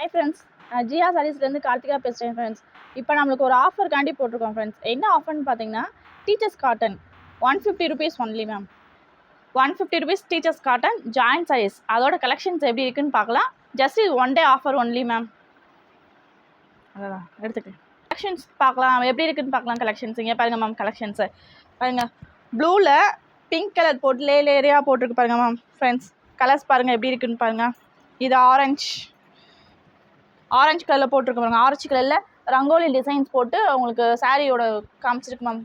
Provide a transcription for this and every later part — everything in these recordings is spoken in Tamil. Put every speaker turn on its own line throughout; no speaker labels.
ஹாய் ஃப்ரெண்ட்ஸ், நான் ஜியா சாரீஸ்லேருந்து கார்த்திகா பேசுகிறேன் ஃப்ரெண்ட்ஸ். இப்போ நம்மளுக்கு ஒரு ஆஃபர் போட்டிருக்கோம் ஃப்ரெண்ட்ஸ். என்ன ஆஃபர்னு பார்த்தீங்கன்னா, teachers cotton 150 rupees only ma'am. 150 rupees teachers cotton joint sarees. அதோட கலெக்ஷன்ஸ் எப்படி இருக்குன்னு பார்க்கலாம். ஜஸ்ட் இது one day offer only ma'am. அதான் எடுத்துக்கேன். கலெக்ஷன்ஸ் பார்க்கலாம், எப்படி இருக்குன்னு பார்க்கலாம். கலெக்ஷன்ஸ் இங்கே பாருங்கள் மேம். கலெக்ஷன்ஸு பாருங்கள். ப்ளூவில் பிங்க் கலர் போட்டு லேயராக போட்டிருக்கு பாருங்கள் மேம். ஃப்ரெண்ட்ஸ் கலர்ஸ் பாருங்கள் எப்படி இருக்குன்னு பாருங்கள். இது ஆரஞ்சு கலரில் போட்டிருக்கு பாருங்க. ஆரஞ்சு கலரில் ரங்கோலி டிசைன்ஸ் போட்டு உங்களுக்கு சாரியோட காமிச்சிருக்கு மேம்.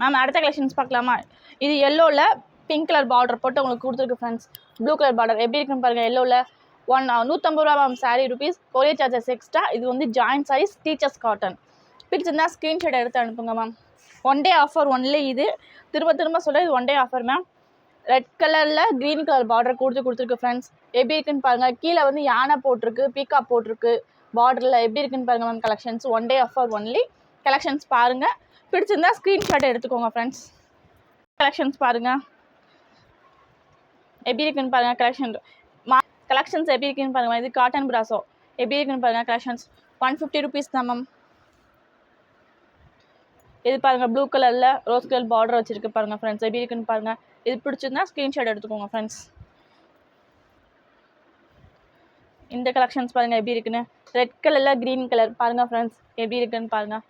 மேம் அடுத்த கலெக்ஷன்ஸ் பார்க்கலாமா? இது எல்லோவில் பிங்க் கலர் பார்டர் போட்டு உங்களுக்கு கொடுத்துருக்கு ஃப்ரெண்ட்ஸ். ப்ளூ கலர் பார்டர் எப்படி இருக்குன்னு பாருங்கள். எல்லோவில் 150 ரூபா ma'am. Sari rupees, courier charges extra. இது வந்து ஜாயின்ட் சாரீஸ் டீச்சர்ஸ் காட்டன். பிடிச்சிருந்தா ஸ்க்ரீன்ஷாட் எடுத்து அனுப்புங்க ma'am. One day offer only. இது திரும்ப சொல்ல, இது one day offer ma'am. Red கலரில் க்ரீன் கலர் பார்டர் கொடுத்துருக்கு ஃப்ரெண்ட்ஸ். எப்படி இருக்குன்னு பாருங்கள். கீழே வந்து யானை போட்டிருக்கு, பீக்கா போட்டிருக்கு பார்டரில். எப்படி இருக்குன்னு பாருங்கள் ma'am. Collections one day offer only. Collections பாருங்கள். பிடிச்சிருந்தா ஸ்க்ரீன்ஷாட் எடுத்துக்கோங்க ஃப்ரெண்ட்ஸ். கலெக்ஷன்ஸ் பாருங்கள் எப்படி இருக்குன்னு பாருங்கள். கலெக்ஷன்ஸ் எப்படி இருக்குன்னு பாருங்கள். இது காட்டன் பிராசோ எப்படி இருக்குன்னு பாருங்கள். கலெக்ஷன்ஸ் 150 ருபீஸ் தான் மேம். இது பாருங்கள். ப்ளூ கலரில் ரோஸ் கலர் பார்டர் வச்சுருக்கு பாருங்கள் ஃப்ரெண்ட்ஸ். எப்படி இருக்குன்னு பாருங்கள். இது பிடிச்சிருந்தா ஸ்க்ரீன்ஷாட் எடுத்துக்கோங்க ஃப்ரெண்ட்ஸ். இந்த கலெக்ஷன்ஸ் பாருங்கள் எப்படி இருக்குன்னு. ரெட் கலரில் க்ரீன் கலர் பாருங்கள் ஃப்ரெண்ட்ஸ். எப்படி இருக்குன்னு பாருங்கள்.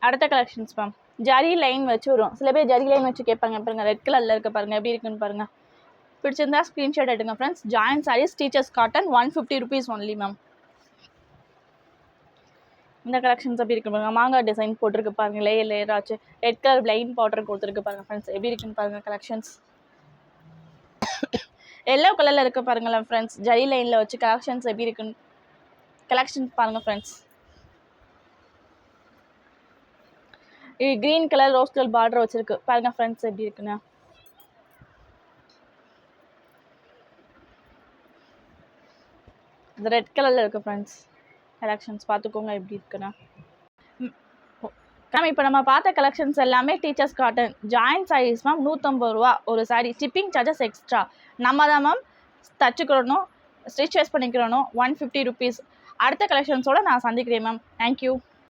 அடுத்த கலெக்ஷன்ஸ் மேம். ஜரி லைன் வச்சு வரும். சில பேர் ஜரி லைன் வச்சு கேட்பாங்க பாருங்கள். ரெட் கலரில் இருக்க பாருங்கள். எப்படி இருக்குன்னு பாருங்கள். பிடிச்சிருந்தா ஸ்க்ரீன்ஷாட் எடுங்க friends. Joint sarees teachers cotton 150 rupees only ma'am. இந்த கலெக்ஷன்ஸ் எப்படி இருக்கு பாருங்கள். மாங்காய் டிசைன் போட்டிருக்கு பாருங்கள். லேயர் ஆச்சு. ரெட் கலர் லைன் பார்டர் கொடுத்துருக்கு பாருங்கள் ஃப்ரெண்ட்ஸ். எப்படி இருக்குன்னு பாருங்கள். கலெக்ஷன்ஸ் எல்லோ கலரில் இருக்க பாருங்களேன் ஃப்ரெண்ட்ஸ். ஜரி லைனில் வச்சு கலெக்ஷன்ஸ் எப்படி இருக்குன்னு கலெக்ஷன்ஸ் பாருங்கள் ஃப்ரெண்ட்ஸ். இது green colour rose colour border வச்சுருக்கு பாருங்கள் ஃப்ரெண்ட்ஸ். எப்படி இருக்குன்னு. இது ரெட் கலரில் இருக்குது ஃப்ரெண்ட்ஸ். கலெக்ஷன்ஸ் பார்த்துக்கோங்க எப்படி இருக்குன்னு. மேம் இப்போ நம்ம பார்த்த கலெக்ஷன்ஸ் எல்லாமே teachers cotton joint sarees ma'am. 150 ரூபா ஒரு சாரீ. Shipping charges extra. நம்ம தான் மேம் தச்சுக்கிறணும், ஸ்டிச் பண்ணிக்கிறணும். 150 ருபீஸ். அடுத்த கலெக்ஷன்ஸோடு நான் சந்திக்கிறேன் மேம். தேங்க்யூ.